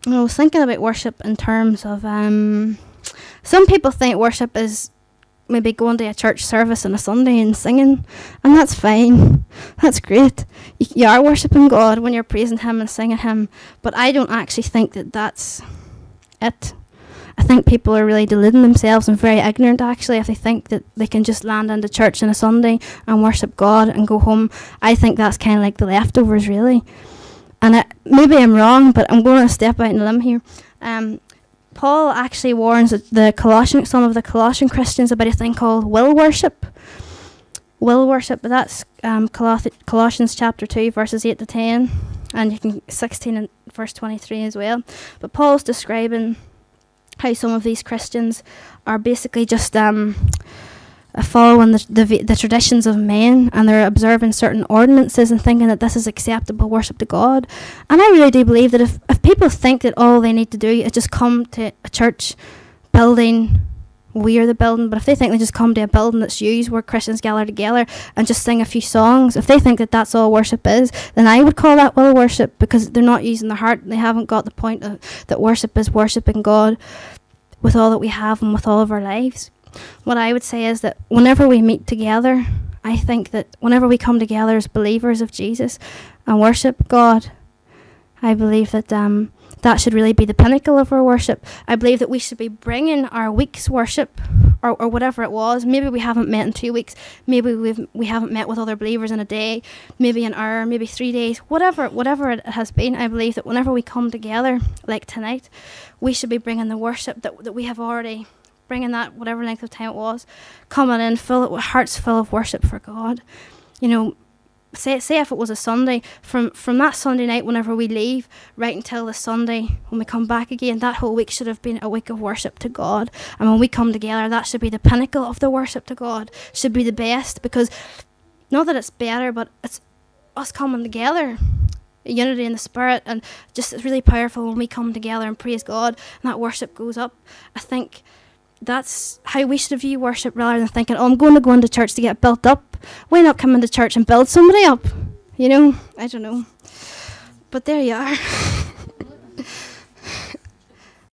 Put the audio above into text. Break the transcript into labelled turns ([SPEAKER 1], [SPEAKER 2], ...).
[SPEAKER 1] I was thinking about worship in terms of some people think worship is maybe going to a church service on a Sunday and singing, and that's fine. That's great. You are worshipping God when you're praising him and singing him, but I don't actually think that that's it. I think people are really deluding themselves and very ignorant, actually, if they think that they can just land into church on a Sunday and worship God and go home. I think that's kind of like the leftovers, really. And maybe I'm wrong, but I'm going to step out on a limb here. Paul actually warns some of the Colossian Christians about a thing called will worship. Will worship, but that's Colossians chapter 2, verses 8 to 10, and you can 16 and verse 23 as well. But Paul's describing how some of these Christians are basically just following the traditions of men, and they're observing certain ordinances and thinking that this is acceptable worship to God. And I really do believe that if people think that all they need to do is just come to a church building, we are the building, but if they think they just come to a building that's used where Christians gather together and just sing a few songs, if they think that that's all worship is, then I would call that will worship, because they're not using their heart. They haven't got the point that worship is worshipping God with all that we have and with all of our lives. What I would say is that whenever we meet together, I think that whenever we come together as believers of Jesus and worship God, I believe that that should really be the pinnacle of our worship. I believe that we should be bringing our week's worship, or whatever it was. Maybe we haven't met in 2 weeks. Maybe we haven't met with other believers in a day, maybe an hour, maybe 3 days, whatever it has been. I believe that whenever we come together, like tonight, we should be bringing the worship that we have already, bringing that whatever length of time it was, coming in with hearts full of worship for God. You know, say if it was a Sunday, from that Sunday night whenever we leave right until the Sunday when we come back again, that whole week should have been a week of worship to God. And when we come together, that should be the pinnacle of the worship to God, should be the best, because not that it's better, but it's us coming together, unity in the spirit, and just it's really powerful when we come together and praise God and that worship goes up. I think that's how we should view worship, rather than thinking, I'm going to go into church to get built up. Why not come into church and build somebody up? You know, I don't know. But there you are.